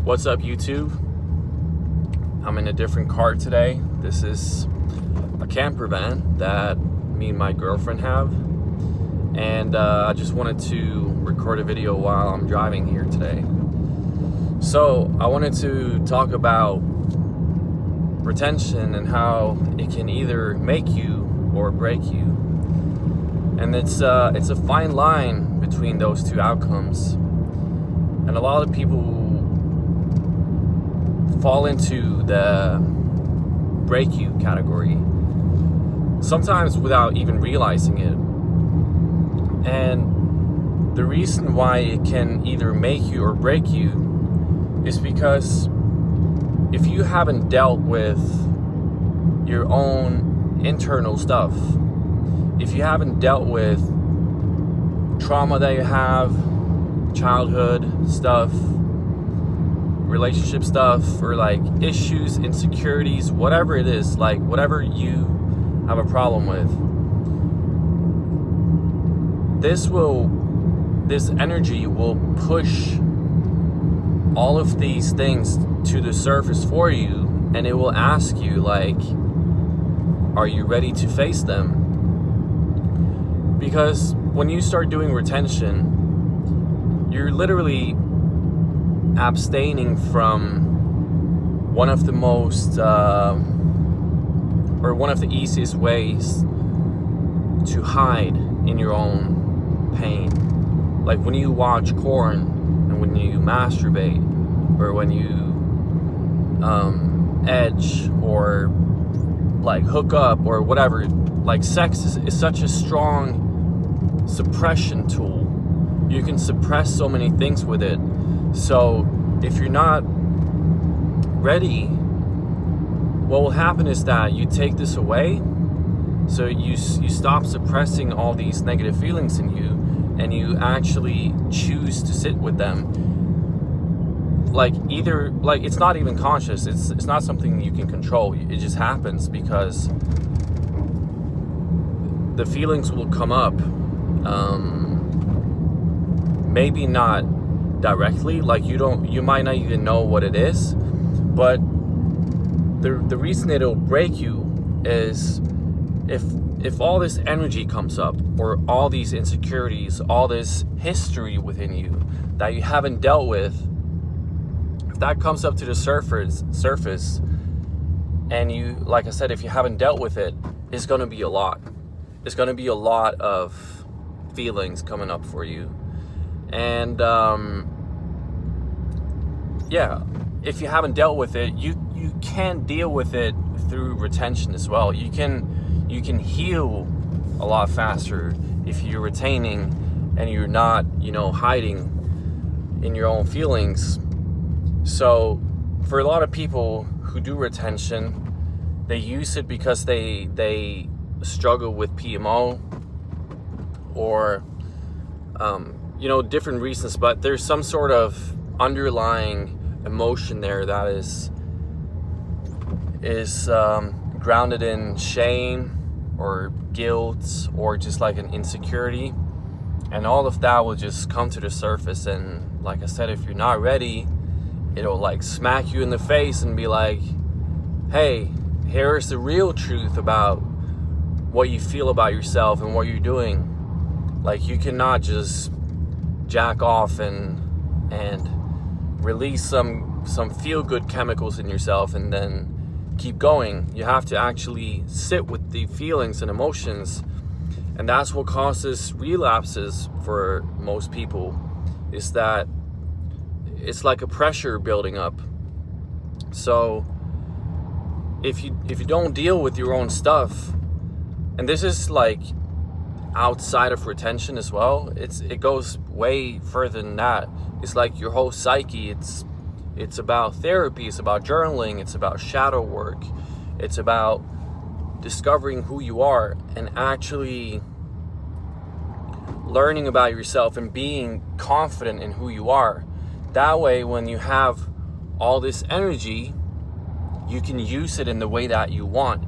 What's up, YouTube? I'm in a different car today. This is a camper van that me and my girlfriend have, and I just wanted to record a video while I'm driving here today. So I wanted to talk about retention and how it can either make you or break you, and it's a fine line between those two outcomes. And a lot of people fall into the break you category, sometimes without even realizing it. And the reason why it can either make you or break you is because if you haven't dealt with your own internal stuff, if you haven't dealt with trauma that you have, childhood stuff, relationship stuff, or like issues, insecurities, whatever it is, like whatever you have a problem with, this energy will push all of these things to the surface for you, and it will ask you, like, are you ready to face them? Because when you start doing retention, you're literally abstaining from one of the most or one of the easiest ways to hide in your own pain. Like when you watch porn, and when you masturbate, or when you edge, or like hook up, or whatever. Like sex is such a strong suppression tool. You can suppress so many things with it. So if you're not ready, what will happen is that you take this away. So you stop suppressing all these negative feelings in you, and you actually choose to sit with them. Like it's not even conscious. It's not something you can control. It just happens because the feelings will come up. Maybe not directly, like you might not even know what it is, but the reason it'll break you is if all this energy comes up, or all these insecurities, all this history within you that you haven't dealt with, if that comes up to the surface, and you, like I said, if you haven't dealt with it, it's going to be a lot. It's going to be a lot of feelings coming up for you. And if you haven't dealt with it, you can deal with it through retention as well. You can heal a lot faster if you're retaining and you're not, hiding in your own feelings. So for a lot of people who do retention, they use it because they struggle with PMO, or different reasons, but there's some sort of underlying emotion there that is grounded in shame or guilt, or just like an insecurity, and all of that will just come to the surface. And like I said, if you're not ready, it'll like smack you in the face and be like, hey, here's the real truth about what you feel about yourself and what you're doing. Like, you cannot just jack off and release some feel-good chemicals in yourself and then keep going. You have to actually sit with the feelings and emotions, and that's what causes relapses for most people, is that it's like a pressure building up. So if you don't deal with your own stuff, and this is like outside of retention as well, it goes way further than that. It's like your whole psyche. It's about therapy, it's about journaling, it's about shadow work, it's about discovering who you are and actually learning about yourself and being confident in who you are. That way, when you have all this energy, you can use it in the way that you want,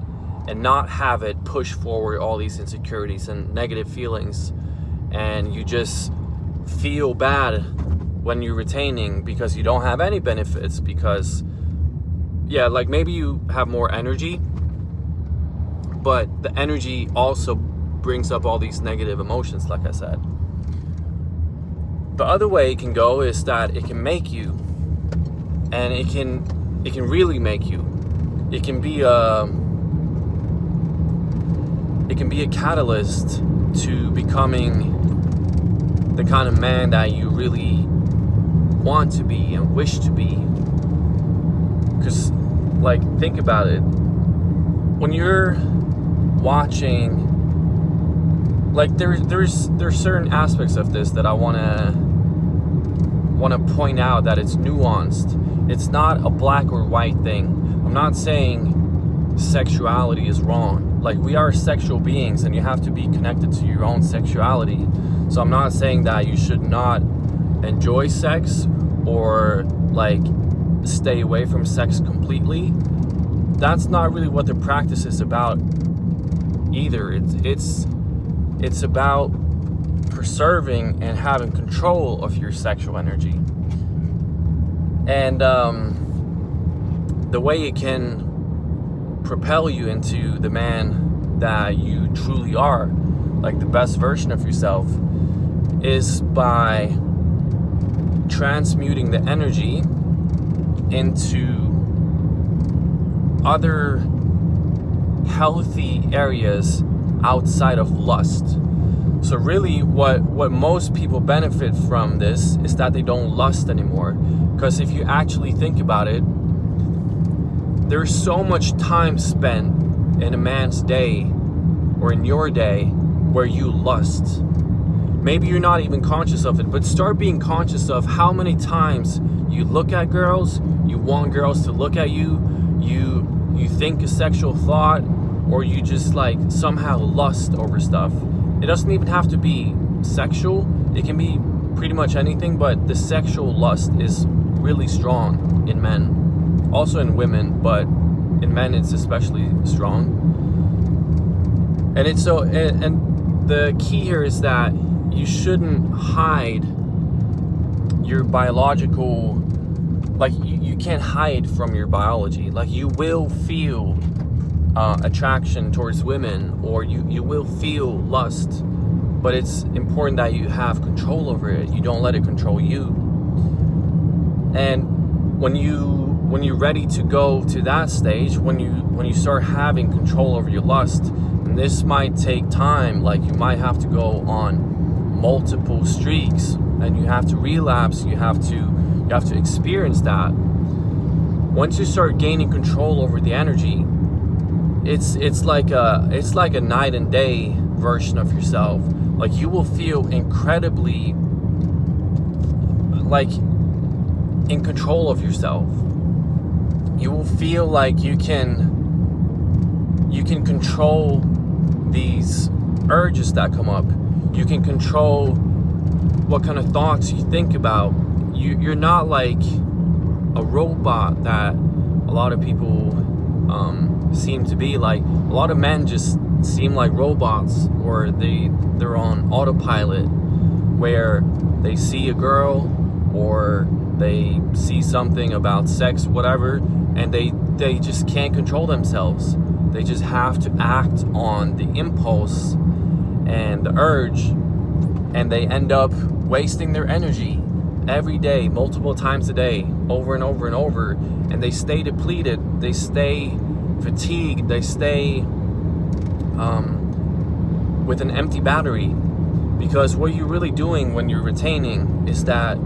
and not have it push forward all these insecurities and negative feelings, and you just feel bad when you're retaining because you don't have any benefits, because yeah, like maybe you have more energy, but the energy also brings up all these negative emotions, like I said. The other way it can go is that it can make you, and it can really make you. It can be a catalyst to becoming the kind of man that you really want to be and wish to be. Because, like, think about it. When you're watching, like, there's certain aspects of this that I wanna point out, that it's nuanced. It's not a black or white thing. I'm not saying sexuality is wrong. Like, we are sexual beings and you have to be connected to your own sexuality. So I'm not saying that you should not enjoy sex or like stay away from sex completely. That's not really what the practice is about either. It's about preserving and having control of your sexual energy. And the way it can propel you into the man that you truly are, like the best version of yourself, is by transmuting the energy into other healthy areas outside of lust. So really what most people benefit from this is that they don't lust anymore. Because if you actually think about it, there's so much time spent in a man's day or in your day where you lust. Maybe you're not even conscious of it, but start being conscious of how many times you look at girls, you want girls to look at you, you think a sexual thought, or you just like somehow lust over stuff. It doesn't even have to be sexual. It can be pretty much anything, but the sexual lust is really strong in men. Also in women, but in men it's especially strong. And it's so, and the key here is that you shouldn't hide your biological, like you can't hide from your biology. Like, you will feel attraction towards women, or you will feel lust, but it's important that you have control over it. You don't let it control you. And when you're ready to go to that stage, when you start having control over your lust, and this might take time, like you might have to go on multiple streaks, and you have to relapse, you have to experience that. Once you start gaining control over the energy, it's like a night and day version of yourself. Like, you will feel incredibly like in control of yourself. You will feel like you can control these urges that come up. You can control what kind of thoughts you think about. You're not like a robot that a lot of people seem to be. Like, a lot of men just seem like robots, or they're on autopilot, where they see a girl or they see something about sex, whatever, and they just can't control themselves. They just have to act on the impulse and the urge, and they end up wasting their energy every day, multiple times a day, over and over and over, and they stay depleted, they stay fatigued, they stay with an empty battery. Because what you're really doing when you're retaining is that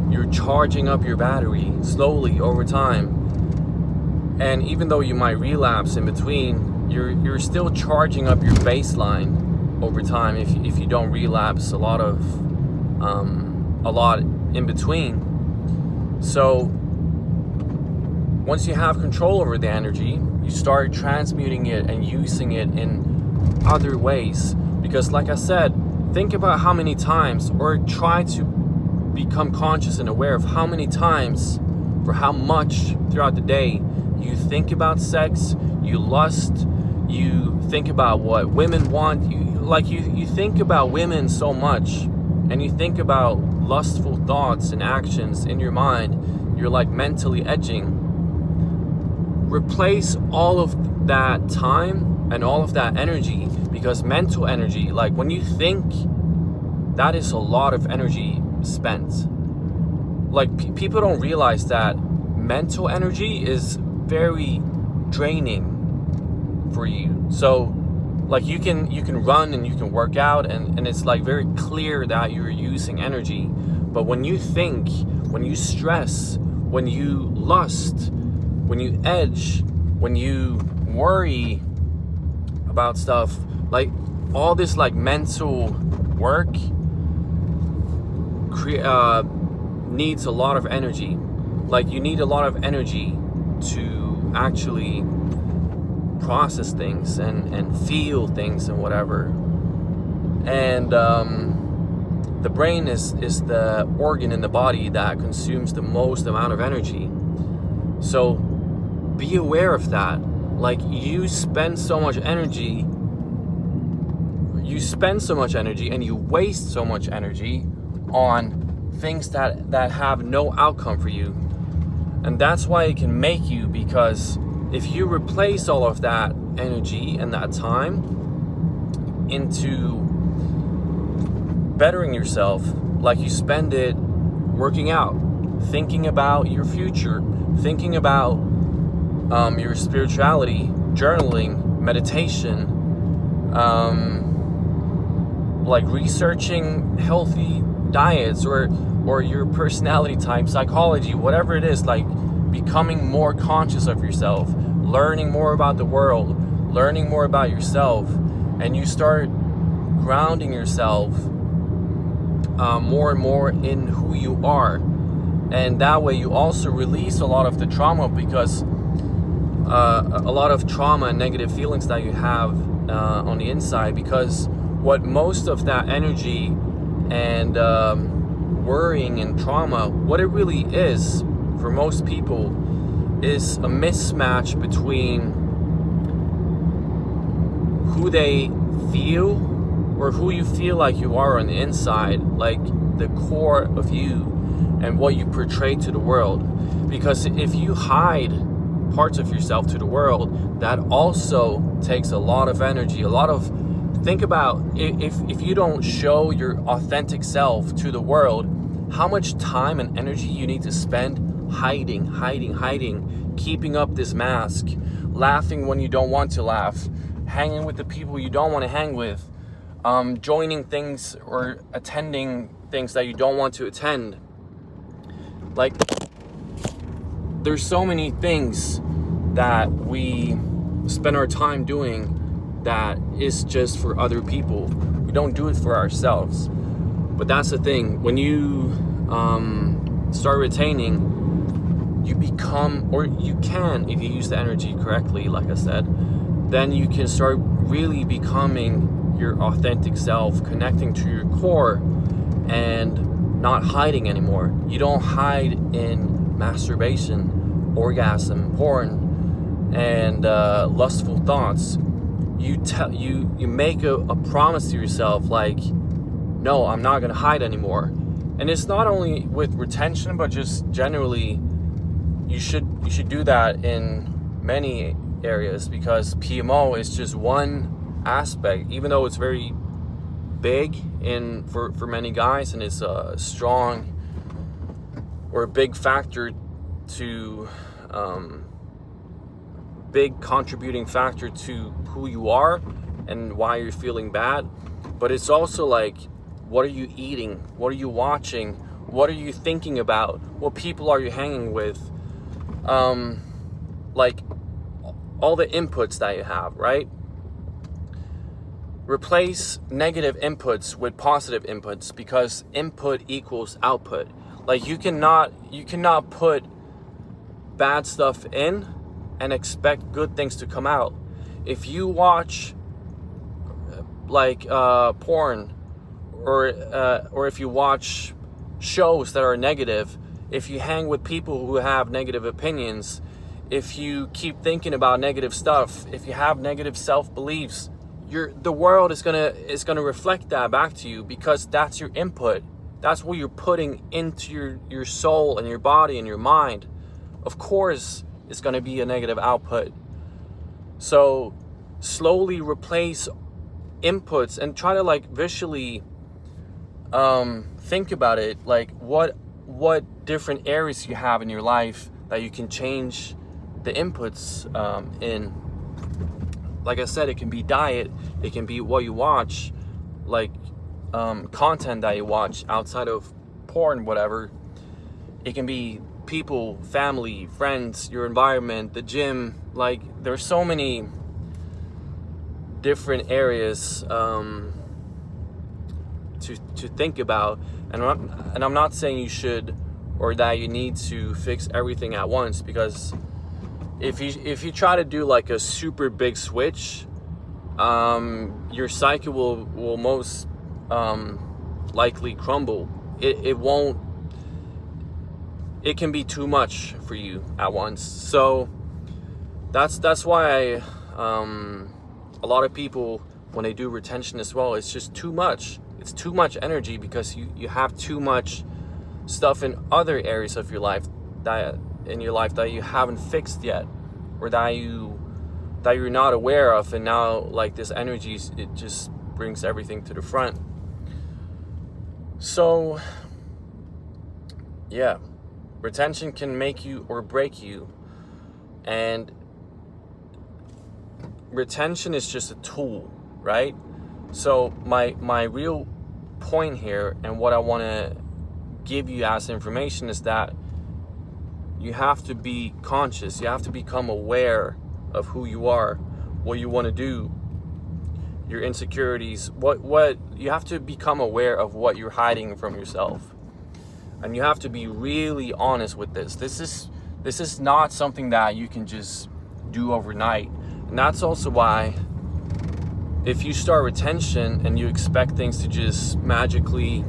you're charging up your battery slowly over time. And even though you might relapse in between, you're still charging up your baseline over time if you don't relapse a lot in between. So once you have control over the energy, you start transmuting it and using it in other ways. Because like I said, think about how many times, or try to become conscious and aware of how many times, for how much throughout the day you think about sex, you lust, you think about what women want, you think about women so much, and you think about lustful thoughts and actions in your mind, you're like mentally edging. Replace all of that time and all of that energy, because mental energy, like when you think, that is a lot of energy spent. Like people don't realize that mental energy is very draining for you. So like you can run and you can work out, and it's like very clear that you're using energy. But when you think, when you stress, when you lust, when you edge, when you worry about stuff, like all this like mental work needs a lot of energy. Like you need a lot of energy to actually process things and feel things and whatever. And the brain is the organ in the body that consumes the most amount of energy. So be aware of that. Like you spend so much energy and you waste so much energy on things that have no outcome for you. And that's why it can make you, because if you replace all of that energy and that time into bettering yourself, like you spend it working out, thinking about your future, thinking about your spirituality, journaling, meditation, like researching healthy diets, or your personality type, psychology, whatever it is, like becoming more conscious of yourself, learning more about the world, learning more about yourself, and you start grounding yourself more and more in who you are. And that way you also release a lot of the trauma, because a lot of trauma and negative feelings that you have on the inside, because what most of that energy and worrying and trauma, what it really is for most people, is a mismatch between who they feel, or who you feel like you are on the inside, like the core of you, and what you portray to the world. Because if you hide parts of yourself to the world, that also takes a lot of energy, think about if you don't show your authentic self to the world, how much time and energy you need to spend hiding, keeping up this mask, laughing when you don't want to laugh, hanging with the people you don't want to hang with, joining things or attending things that you don't want to attend. Like, there's so many things that we spend our time doing that is just for other people. We don't do it for ourselves. But that's the thing. When you start retaining, you become, or you can, if you use the energy correctly, like I said, then you can start really becoming your authentic self, connecting to your core and not hiding anymore. You don't hide in masturbation, orgasm, porn, and lustful thoughts. You make a promise to yourself, like, no, I'm not gonna hide anymore. And it's not only with retention, but just generally, you should do that in many areas, because PMO is just one aspect, even though it's very big for many guys, and it's a strong or a big factor to big contributing factor to who you are and why you're feeling bad. But it's also like, what are you eating? What are you watching? What are you thinking about? What people are you hanging with? Like all the inputs that you have, right? Replace negative inputs with positive inputs, because input equals output. Like you cannot put bad stuff in and expect good things to come out. If you watch like porn, or if you watch shows that are negative, if you hang with people who have negative opinions, if you keep thinking about negative stuff, if you have negative self-beliefs, the world is gonna reflect that back to you, because that's your input. that's what you're putting into your soul and your body and your mind, of course it's going to be a negative output. So slowly replace inputs and try to like visually think about it, like what different areas you have in your life that you can change the inputs in. Like I said, it can be diet, it can be what you watch, like content that you watch outside of porn, whatever. It can be people, family, friends, your environment, the gym. Like there's so many different areas to think about, and I'm not saying you should or that you need to fix everything at once, because if you try to do like a super big switch, your psyche will most likely crumble. It won't. It can be too much for you at once. So that's why a lot of people, when they do retention as well, it's just too much. It's too much energy because you have too much stuff in other areas of your life that you haven't fixed yet, or that you're not aware of, and now like this energy, it just brings everything to the front. So yeah, retention can make you or break you, and retention is just a tool, right? So my real point here, and what I want to give you as information, is that you have to be conscious. You have to become aware of who you are, what you want to do, your insecurities, what you have to become aware of what you're hiding from yourself. And you have to be really honest with this. This is not something that you can just do overnight. And that's also why if you start retention and you expect things to just magically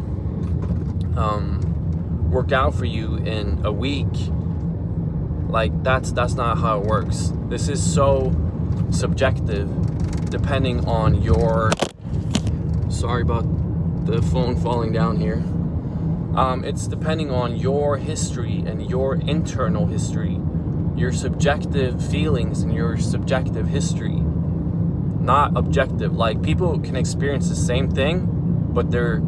work out for you in a week, like that's not how it works. This is so subjective, depending on your, sorry about the phone falling down here. It's depending on your history and your internal history, your subjective feelings and your subjective history, not objective. Like people can experience the same thing, but their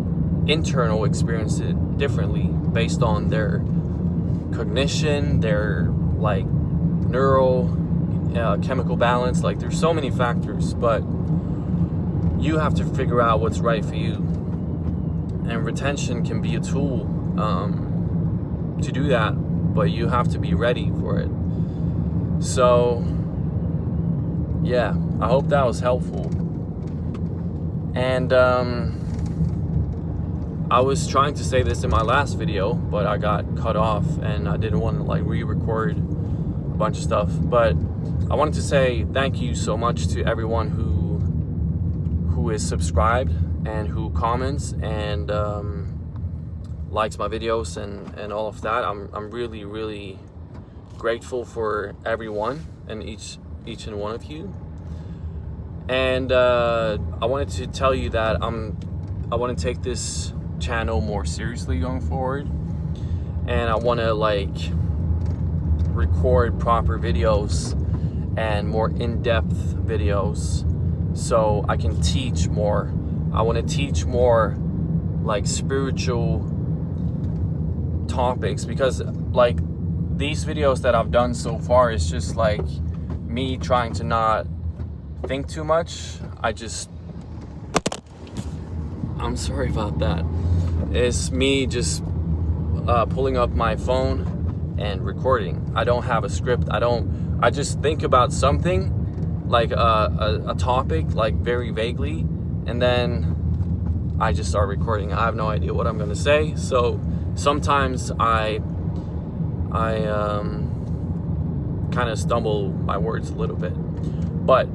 internal experience it differently based on their cognition, their like neural chemical balance. Like there's so many factors, but you have to figure out what's right for you. And retention can be a tool to do that, but you have to be ready for it. So yeah, I hope that was helpful. And I was trying to say this in my last video, but I got cut off and I didn't want to like re-record a bunch of stuff. But I wanted to say thank you so much to everyone who is subscribed and who comments and likes my videos and all of that. I'm really, really grateful for everyone and each and one of you. And I wanted to tell you that I want to take this channel more seriously going forward, and I want to like record proper videos and more in-depth videos so I can teach more. I want to teach more like spiritual topics, because like these videos that I've done so far is just like me trying to not think too much. I'm sorry about that. It's me just pulling up my phone and recording. I don't have a script. I just think about something like a topic like very vaguely, and then I just start recording. I have no idea what I'm gonna say, so sometimes I kind of stumble my words a little bit, but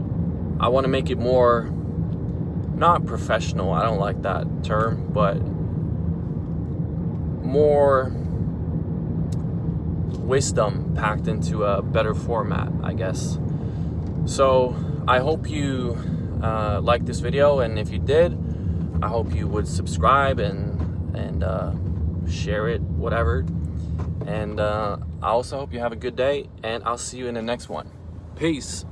I want to make it more, not professional, I don't like that term, but more wisdom packed into a better format, I guess. So I hope you liked this video, and if you did, I hope you would subscribe and share it, whatever. And I also hope you have a good day, and I'll see you in the next one. Peace.